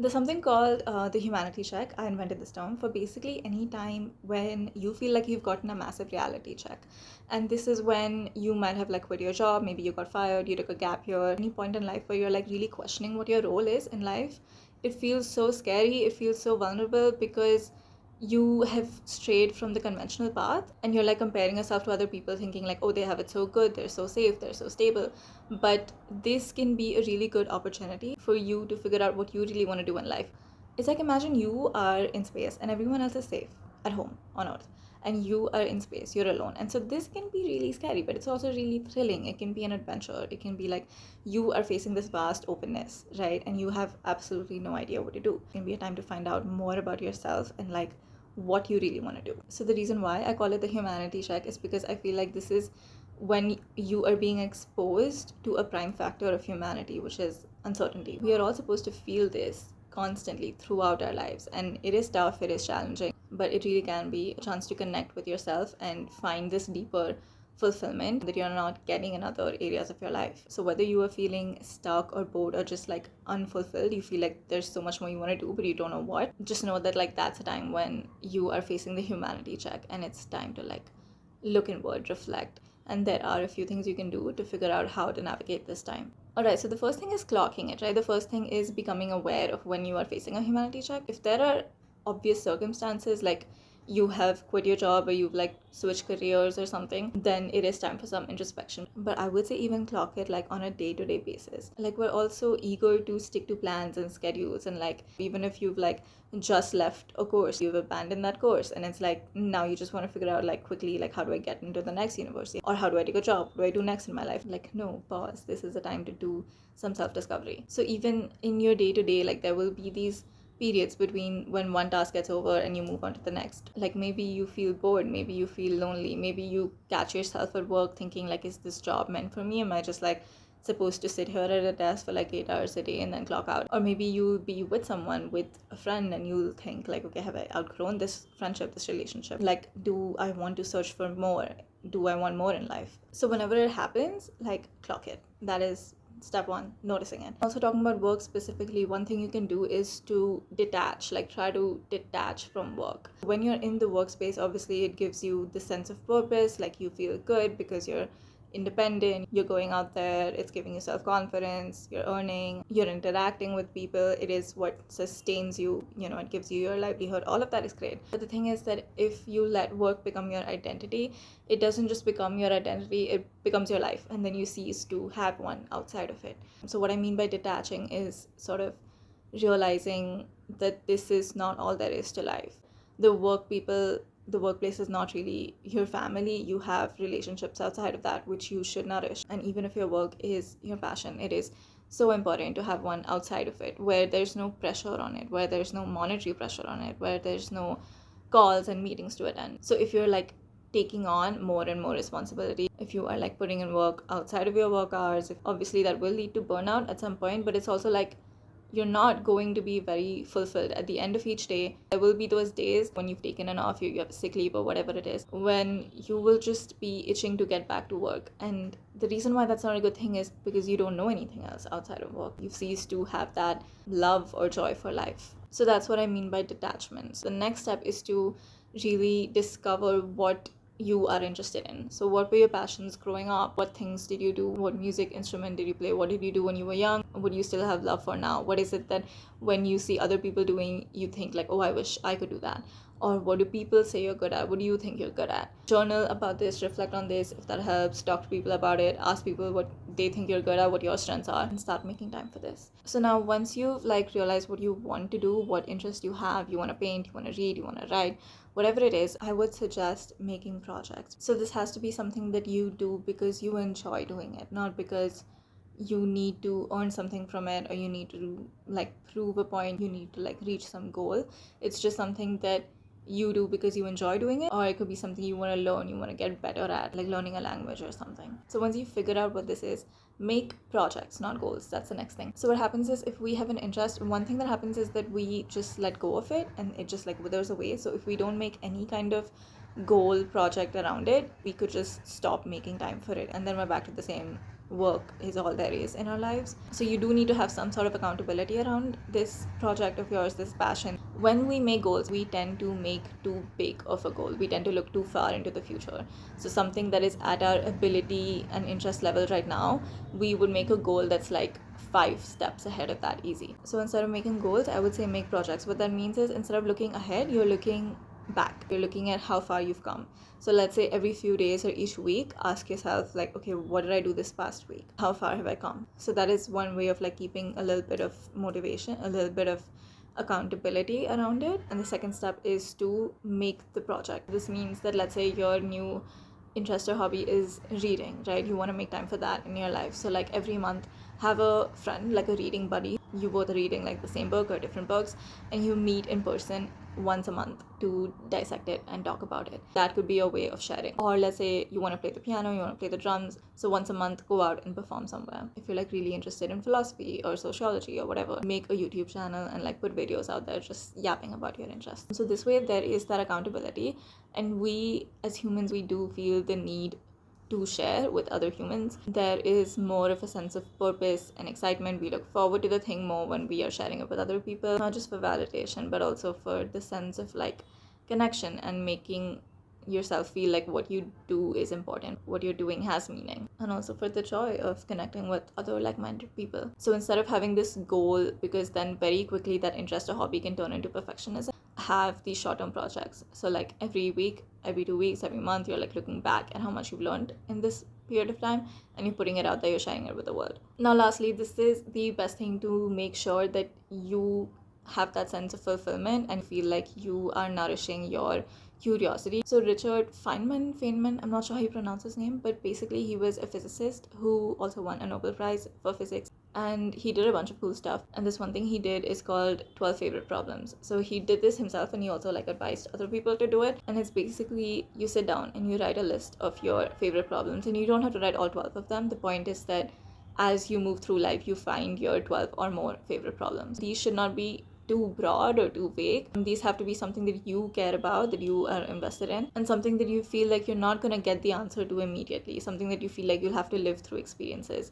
There's something called the humanity check. I invented this term for basically any time when you feel like you've gotten a massive reality check. And this is when you might have like quit your job, maybe you got fired, you took a gap year, any point in life where you're like really questioning what your role is in life. It feels so scary, it feels so vulnerable because you have strayed from the conventional path and you're like comparing yourself to other people thinking like, oh, they have it so good, they're so safe, they're so stable. But this can be a really good opportunity for you to figure out what you really want to do in life. It's like, imagine you are in space and everyone else is safe at home on earth, and you are in space, you're alone. And so this can be really scary, but it's also really thrilling. It can be an adventure. It can be like you are facing this vast openness, right? And you have absolutely no idea what to do. It can be a time to find out more about yourself and like what you really want to do. So the reason why I call it the humanity check is because I feel like this is when you are being exposed to a prime factor of humanity, which is uncertainty. We are all supposed to feel this constantly throughout our lives, and it is tough, it is challenging, but it really can be a chance to connect with yourself and find this deeper fulfillment that you're not getting in other areas of your life. So whether you are feeling stuck or bored or just like unfulfilled, you feel like there's so much more you want to do but you don't know what, just know that like that's a time when you are facing the humanity check, and it's time to like look inward, reflect, and there are a few things you can do to figure out how to navigate this time. All right, so the first thing is clocking it, right? The first thing is becoming aware of when you are facing a humanity check. If there are obvious circumstances like you have quit your job or you've like switched careers or something, then it is time for some introspection. But I would say even clock it like on a day-to-day basis. Like, we're also eager to stick to plans and schedules, and like even if you've like just left a course, you've abandoned that course, and it's like now you just want to figure out like quickly like how do I get into the next university, or how do I take a job, what do I do next in my life? Like, no, pause. This is the time to do some self-discovery. So even in your day-to-day, like there will be these periods between when one task gets over and you move on to the next. Like maybe you feel bored, maybe you feel lonely, maybe you catch yourself at work thinking like, is this job meant for me? Am I just like supposed to sit here at a desk for like 8 hours a day and then clock out? Or maybe you'll be with someone, with a friend, and you'll think like, okay, have I outgrown this friendship, this relationship? Like, do I want to search for more? Do I want more in life? So whenever it happens, like clock it. That is step one, noticing it. Also, talking about work specifically, one thing you can do is to detach, like try to detach from work. When you're in the workspace, obviously it gives you the sense of purpose, like you feel good because you're independent, you're going out there, it's giving you self-confidence, you're earning, you're interacting with people, it is what sustains you, you know, it gives you your livelihood. All of that is great, but the thing is that if you let work become your identity, it doesn't just become your identity, it becomes your life, and then you cease to have one outside of it. So what I mean by detaching is sort of realizing that this is not all there is to life. The workplace is not really your family. You have relationships outside of that which you should nourish. And even if your work is your passion, it is so important to have one outside of it where there's no pressure on it, where there's no monetary pressure on it, where there's no calls and meetings to attend. So if you're like taking on more and more responsibility, if you are like putting in work outside of your work hours, if obviously that will lead to burnout at some point, but it's also like you're not going to be very fulfilled at the end of each day. There will be those days when you've taken an off, you have a sick leave or whatever it is, when you will just be itching to get back to work. And the reason why that's not a good thing is because you don't know anything else outside of work. You've ceased to have that love or joy for life. So that's what I mean by detachment. The next step is to really discover what you are interested in. So what were your passions growing up? What things did you do? What music instrument did you play? What did you do when you were young? What do you still have love for now? What is it that when you see other people doing, you think like, oh, I wish I could do that? Or what do people say you're good at? What do you think you're good at? Journal about this, reflect on this. If that helps, talk to people about it, ask people what they think you're good at, what your strengths are, and start making time for this. So now once you've like realized what you want to do, what interests you have, you want to paint, you want to read, you want to write, whatever it is, I would suggest making projects. So this has to be something that you do because you enjoy doing it, not because you need to earn something from it, or you need to like prove a point, you need to like reach some goal. It's just something that you do because you enjoy doing it, or it could be something you want to learn, you want to get better at, like learning a language or something. So once you figure out what this is, make projects, not goals. That's the next thing. So what happens is, if we have an interest, one thing that happens is that we just let go of it and it just like withers away. So if we don't make any kind of goal project around it, we could just stop making time for it, and then we're back to the same work is all there is in our lives. So you do need to have some sort of accountability around this project of yours, this passion. When we make goals, we tend to make too big of a goal. We tend to look too far into the future. So something that is at our ability and interest level right now, we would make a goal that's like 5 steps ahead of that easy. So instead of making goals, I would say make projects. What that means is instead of looking ahead, you're looking back. You're looking at how far you've come. So let's say every few days or each week, ask yourself like, okay, what did I do this past week? How far have I come? So that is one way of like keeping a little bit of motivation, a little bit of accountability around it. And the second step is to make the project. This means that let's say your new interest or hobby is reading, right? You want to make time for that in your life. So like every month, have a friend, like a reading buddy. You both are reading like the same book or different books, and you meet in person once a month to dissect it and talk about it. That could be a way of sharing. Or let's say you want to play the piano, you want to play the drums, so once a month go out and perform somewhere. If you're like really interested in philosophy or sociology or whatever, make a YouTube channel and like put videos out there just yapping about your interests. So this way there is that accountability, and we as humans, we do feel the need to share with other humans. There is more of a sense of purpose and excitement. We look forward to the thing more when we are sharing it with other people, not just for validation, but also for the sense of like connection and making yourself feel like what you do is important, what you're doing has meaning, and also for the joy of connecting with other like-minded people. So instead of having this goal, because then very quickly that interest or hobby can turn into perfectionism, have these short-term projects. So like every week, every 2 weeks, every month, you're like looking back at how much you've learned in this period of time, and you're putting it out there, you're sharing it with the world. Now lastly, this is the best thing to make sure that you have that sense of fulfillment and feel like you are nourishing your curiosity. So Richard Feynman, I'm not sure how you pronounce his name, but basically he was a physicist who also won a Nobel Prize for physics, and he did a bunch of cool stuff. And this one thing he did is called 12 favorite problems. So he did this himself, and he also like advised other people to do it. And it's basically you sit down and you write a list of your favorite problems, and you don't have to write all 12 of them. The point is that as you move through life, you find your 12 or more favorite problems. These should not be too broad or too vague. These have to be something that you care about, that you are invested in, and something that you feel like you're not going to get the answer to immediately, something that you feel like you'll have to live through experiences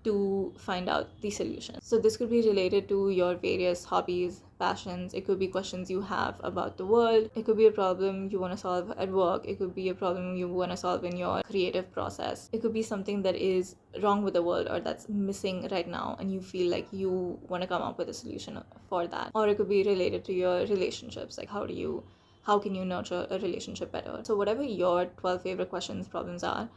to find out the solution. So this could be related to your various hobbies, passions. It could be questions you have about the world. It could be a problem you want to solve at work. It could be a problem you want to solve in your creative process. It could be something that is wrong with the world or that's missing right now, and you feel like you want to come up with a solution for that. Or it could be related to your relationships, like how can you nurture a relationship better. So whatever your 12 favorite questions, problems are,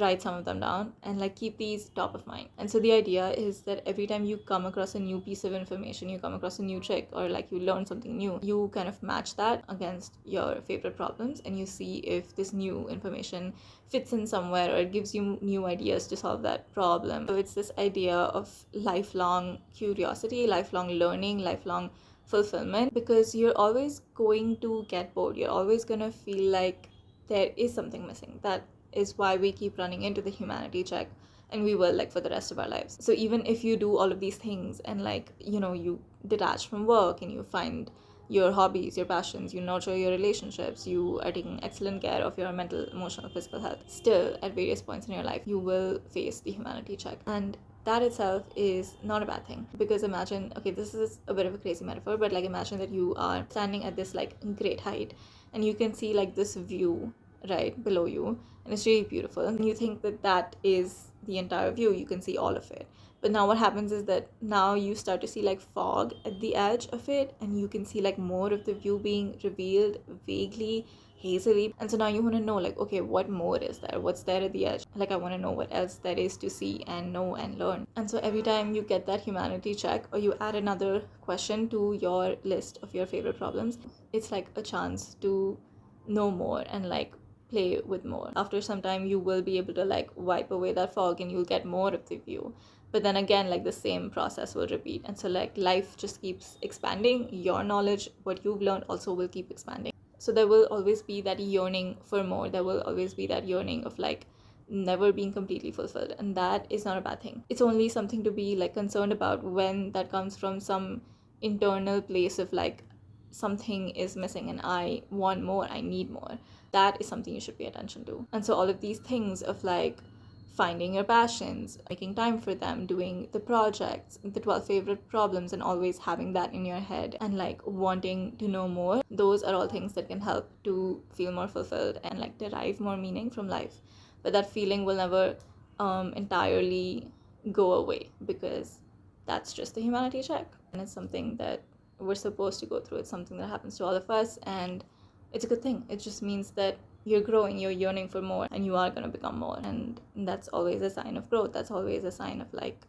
write some of them down and like keep these top of mind. And so the idea is that every time you come across a new piece of information, you come across a new trick, or like you learn something new, you kind of match that against your favorite problems, and you see if this new information fits in somewhere or it gives you new ideas to solve that problem. So it's this idea of lifelong curiosity, lifelong learning, lifelong fulfillment, because you're always going to get bored. You're always going to feel like there is something missing. That is why we keep running into the humanity check, and we will like for the rest of our lives. So even if you do all of these things and like you detach from work and you find your hobbies, your passions, you nurture your relationships, you are taking excellent care of your mental, emotional, physical health, still at various points in your life you will face the humanity check. And that itself is not a bad thing, because imagine, okay, this is a bit of a crazy metaphor, but like imagine that you are standing at this like great height and you can see like this view right below you, and it's really beautiful, and you think that that is the entire view, you can see all of it. But now what happens is that now you start to see like fog at the edge of it, and you can see like more of the view being revealed vaguely, hazily. And so now you want to know like, okay, what more is there, what's there at the edge? Like I want to know what else there is to see and know and learn. And so every time you get that humanity check, or you add another question to your list of your favorite problems, it's like a chance to know more and like play with more. After some time you will be able to like wipe away that fog and you'll get more of the view. But then again, like the same process will repeat, and so like life just keeps expanding. Your knowledge, what you've learned, also will keep expanding. So there will always be that yearning for more. There will always be that yearning of like never being completely fulfilled, and that is not a bad thing. It's only something to be like concerned about when that comes from some internal place of like something is missing and I want more, I need more. That is something you should pay attention to. And so all of these things of like finding your passions, making time for them, doing the projects, the 12 favorite problems, and always having that in your head and like wanting to know more. Those are all things that can help to feel more fulfilled and like derive more meaning from life. But that feeling will never entirely go away, because that's just the humanity check. And it's something that we're supposed to go through. It's something that happens to all of us, and it's a good thing. It just means that you're growing, you're yearning for more, and you are going to become more. And that's always a sign of growth. That's always a sign of like,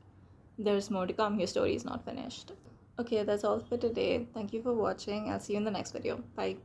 there's more to come. Your story is not finished. Okay, that's all for today. Thank you for watching. I'll see you in the next video. Bye.